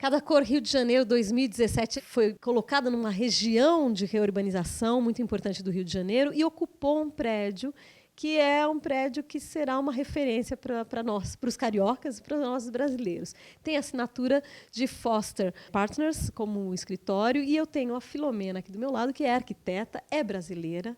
Casa Cor Rio de Janeiro 2017 foi colocada numa região de reurbanização muito importante do Rio de Janeiro e ocupou um prédio que é um prédio que será uma referência para nós, para os cariocas e para nós brasileiros. Tem assinatura de Foster Partners como escritório e eu tenho a Filomena aqui do meu lado, que é arquiteta, é brasileira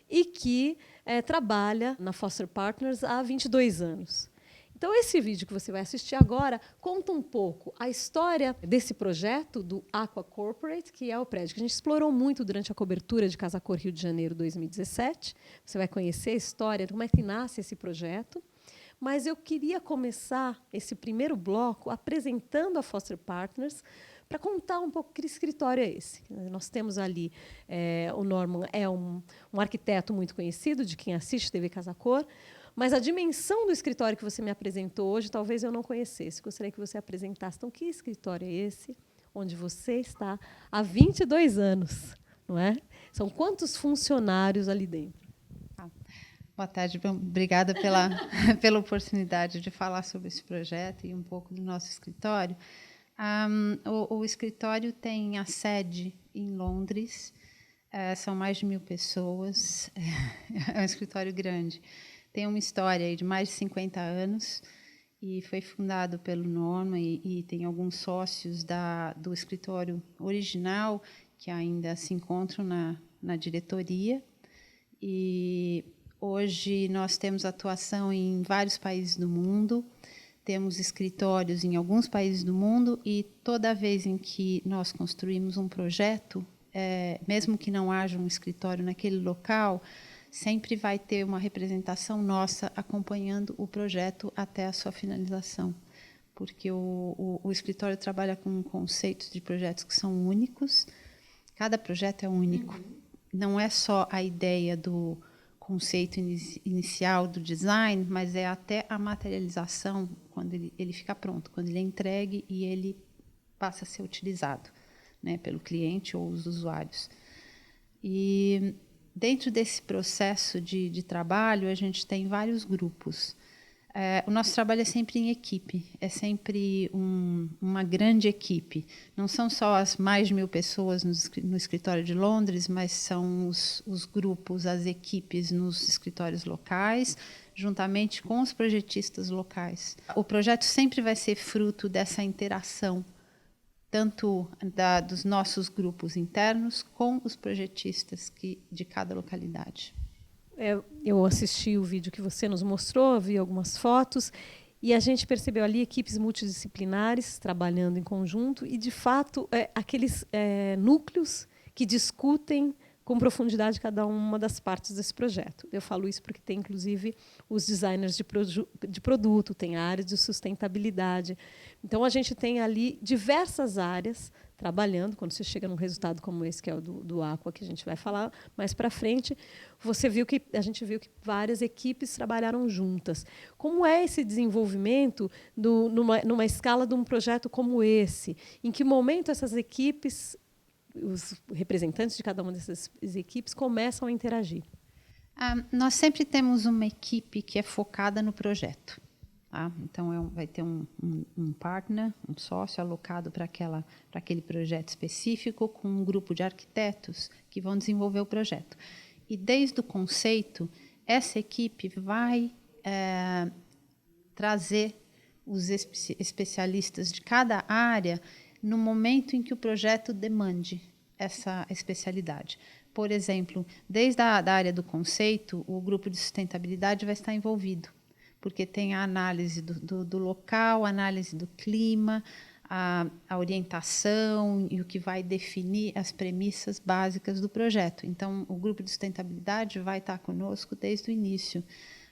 e que trabalha na Foster Partners há 22 anos. Então, esse vídeo que você vai assistir agora conta um pouco a história desse projeto do Aqua Corporate, que é o prédio que a gente explorou muito durante a cobertura de Casa Cor Rio de Janeiro 2017. Você vai conhecer a história de como é que nasce esse projeto. Mas eu queria começar esse primeiro bloco apresentando a Foster Partners para contar um pouco que escritório é esse. Nós temos ali, o Norman é um arquiteto muito conhecido, de quem assiste TV Casa Cor, mas a dimensão do escritório que você me apresentou hoje, talvez eu não conhecesse. Gostaria que você apresentasse. Então, que escritório é esse, onde você está há 22 anos? Não é? São quantos funcionários ali dentro? Boa tarde, obrigada pela oportunidade de falar sobre esse projeto e um pouco do nosso escritório. O escritório tem a sede em Londres, são mais de 1.000 pessoas, é um escritório grande. Tem uma história aí de mais de 50 anos e foi fundado pelo Norman e tem alguns sócios do escritório original que ainda se encontram na diretoria. E hoje nós temos atuação em vários países do mundo, temos escritórios em alguns países do mundo e toda vez em que nós construímos um projeto, mesmo que não haja um escritório naquele local, sempre vai ter uma representação nossa acompanhando o projeto até a sua finalização, porque o escritório trabalha com conceitos de projetos que são únicos, cada projeto é único. Não é só a ideia do conceito inicial do design, mas é até a materialização, quando ele fica pronto, quando ele é entregue e ele passa a ser utilizado, né, pelo cliente ou os usuários. E dentro desse processo de trabalho, a gente tem vários grupos. O nosso trabalho é sempre em equipe, é sempre uma grande equipe. Não são só as mais de 1.000 pessoas no escritório de Londres, mas são os grupos, as equipes nos escritórios locais, juntamente com os projetistas locais. O projeto sempre vai ser fruto dessa interação, tanto dos nossos grupos internos com os projetistas de cada localidade. Eu assisti o vídeo que você nos mostrou, vi algumas fotos, e a gente percebeu ali equipes multidisciplinares trabalhando em conjunto e, de fato, aqueles núcleos que discutem com profundidade cada uma das partes desse projeto. Eu falo isso porque tem, inclusive, os designers de produto, tem a área de sustentabilidade. Então, a gente tem ali diversas áreas trabalhando. Quando você chega num resultado como esse, que é o do Aqua, que a gente vai falar mais para frente, a gente viu que várias equipes trabalharam juntas. Como é esse desenvolvimento numa escala de um projeto como esse? Em que momento essas equipes, os representantes de cada uma dessas equipes, começam a interagir? Nós sempre temos uma equipe que é focada no projeto. Tá? Então, vai ter um partner, um sócio alocado para aquele projeto específico, com um grupo de arquitetos que vão desenvolver o projeto. E, desde o conceito, essa equipe vai trazer os especialistas de cada área no momento em que o projeto demande essa especialidade. Por exemplo, desde a área do conceito, o grupo de sustentabilidade vai estar envolvido, porque tem a análise do local, a análise do clima, a orientação e o que vai definir as premissas básicas do projeto. Então, o grupo de sustentabilidade vai estar conosco desde o início.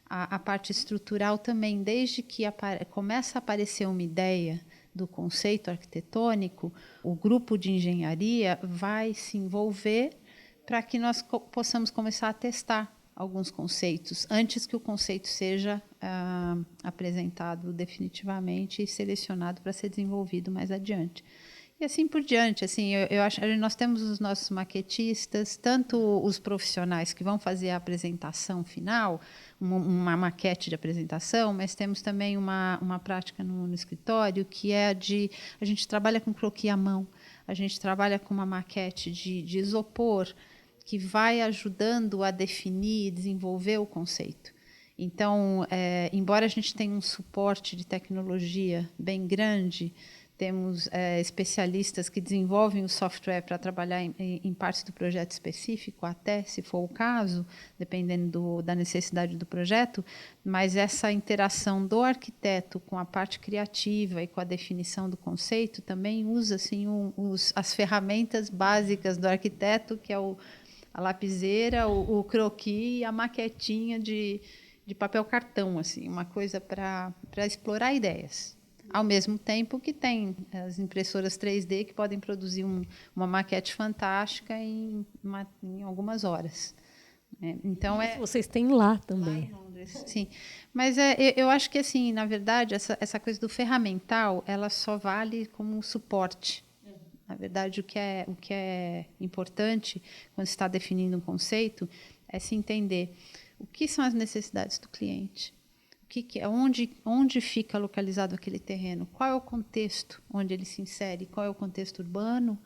A parte estrutural também, desde que começa a aparecer uma ideia do conceito arquitetônico, o grupo de engenharia vai se envolver para que nós possamos começar a testar alguns conceitos, antes que o conceito seja apresentado definitivamente e selecionado para ser desenvolvido mais adiante. E assim por diante, assim, eu acho que nós temos os nossos maquetistas, tanto os profissionais que vão fazer a apresentação final, uma maquete de apresentação, mas temos também uma prática no escritório que é a gente trabalha com croquis à mão, a gente trabalha com uma maquete de isopor que vai ajudando a definir e desenvolver o conceito. Então, embora a gente tenha um suporte de tecnologia bem grande, temos especialistas que desenvolvem o software para trabalhar em partes do projeto específico, até, se for o caso, dependendo da necessidade do projeto, mas essa interação do arquiteto com a parte criativa e com a definição do conceito também usa assim, as ferramentas básicas do arquiteto, que é a lapiseira, o croquis e a maquetinha de papel cartão, assim, uma coisa para explorar ideias. Ao mesmo tempo que tem as impressoras 3D que podem produzir uma maquete fantástica em algumas horas. Então vocês têm lá também. Lá em Londres, sim. Mas eu acho que assim, na verdade, essa coisa do ferramental, ela só vale como um suporte. Na verdade, o que é importante quando se está definindo um conceito é se entender o que são as necessidades do cliente. Onde fica localizado aquele terreno? Qual é o contexto onde ele se insere? Qual é o contexto urbano?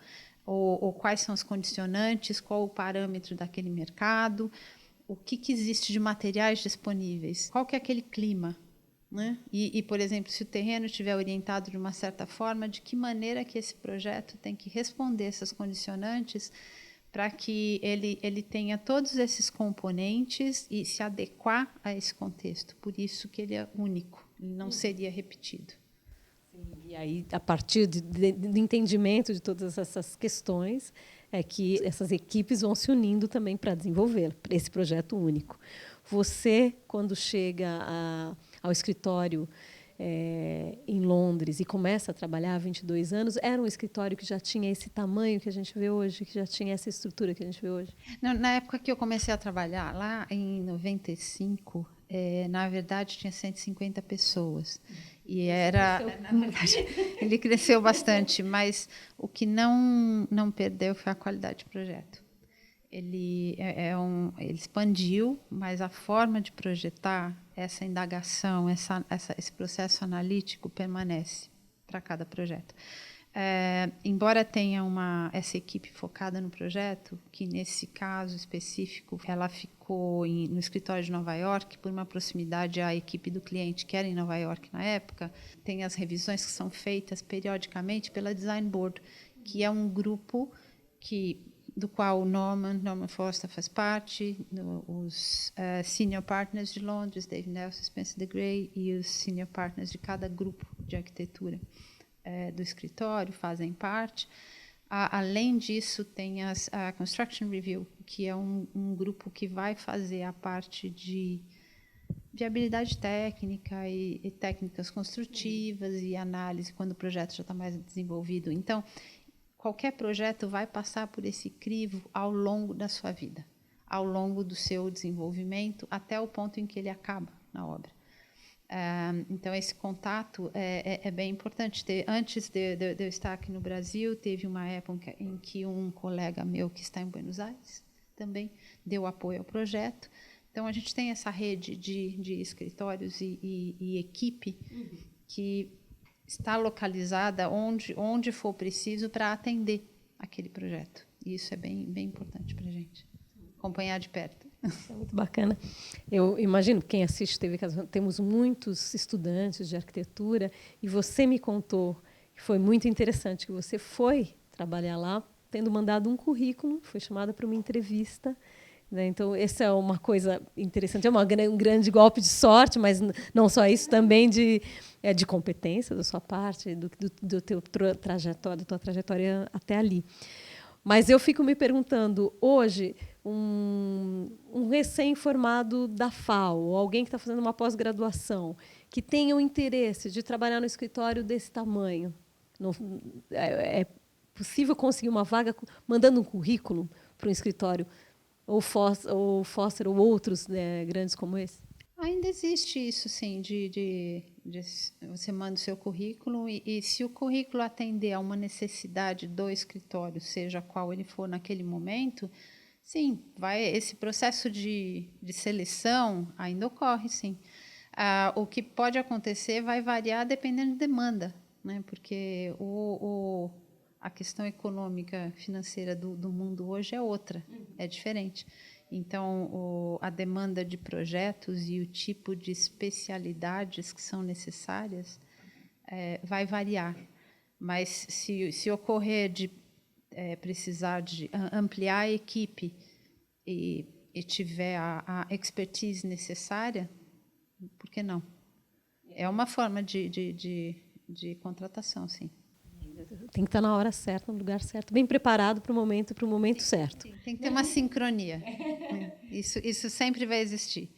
Ou quais são os condicionantes? Qual o parâmetro daquele mercado? O que existe de materiais disponíveis? Qual que é aquele clima? Né? Por exemplo, se o terreno estiver orientado de uma certa forma, de que maneira que esse projeto tem que responder essas condicionantes para que ele tenha todos esses componentes e se adequar a esse contexto. Por isso que ele é único, ele não seria repetido. Sim, e aí, a partir do entendimento de todas essas questões, é que essas equipes vão se unindo também para desenvolver esse projeto único. Você, quando chega ao escritório em Londres e começa a trabalhar há 22 anos, era um escritório que já tinha esse tamanho que a gente vê hoje, que já tinha essa estrutura que a gente vê hoje? Na época que eu comecei a trabalhar, lá em 95, na verdade, tinha 150 pessoas. E ele cresceu bastante, mas o que não perdeu foi a qualidade de projeto. Ele expandiu, mas a forma de projetar, essa indagação, esse processo analítico permanece para cada projeto. Embora tenha essa equipe focada no projeto, que nesse caso específico ela ficou no escritório de Nova York por uma proximidade à equipe do cliente que era em Nova York na época, tem as revisões que são feitas periodicamente pela Design Board, que é um grupo do qual o Norman Foster faz parte, os senior partners de Londres, Dave Nelson, Spencer de Grey, e os senior partners de cada grupo de arquitetura do escritório fazem parte. Além disso, tem a Construction Review, que é um grupo que vai fazer a parte de viabilidade técnica e técnicas construtivas e análise quando o projeto já está mais desenvolvido. Então, qualquer projeto vai passar por esse crivo ao longo da sua vida, ao longo do seu desenvolvimento, até o ponto em que ele acaba na obra. Então, esse contato é bem importante. Antes de eu estar aqui no Brasil, teve uma época em que um colega meu que está em Buenos Aires também deu apoio ao projeto. Então, a gente tem essa rede de escritórios e equipe que está localizada onde for preciso para atender aquele projeto. E isso é bem, bem importante para a gente, acompanhar de perto. É muito bacana. Eu imagino, quem assiste TV Casa, temos muitos estudantes de arquitetura, e você me contou que foi muito interessante, que você foi trabalhar lá, tendo mandado um currículo, foi chamada para uma entrevista. Né? Então, essa é uma coisa interessante, um grande golpe de sorte, mas não só isso, também de competência da sua parte, do teu trajetória, da tua trajetória até ali. Mas eu fico me perguntando, hoje, um recém-formado da FAO, ou alguém que está fazendo uma pós-graduação, que tenha o interesse de trabalhar no escritório desse tamanho, é possível conseguir uma vaga mandando um currículo para um escritório, ou Foster, ou outros, né, grandes como esse? Ainda existe isso, sim, de Você manda o seu currículo e se o currículo atender a uma necessidade do escritório, seja qual ele for naquele momento, sim, esse processo de seleção ainda ocorre, sim. O que pode acontecer vai variar dependendo da demanda, né? Porque a questão econômica, financeira do mundo hoje é outra, é diferente. Então, a demanda de projetos e o tipo de especialidades que são necessárias vai variar. Mas, se ocorrer de precisar de ampliar a equipe e tiver a expertise necessária, por que não? É uma forma de contratação, sim. Tem que estar na hora certa, no lugar certo, bem preparado para o momento certo. Tem que ter uma sincronia. Isso sempre vai existir.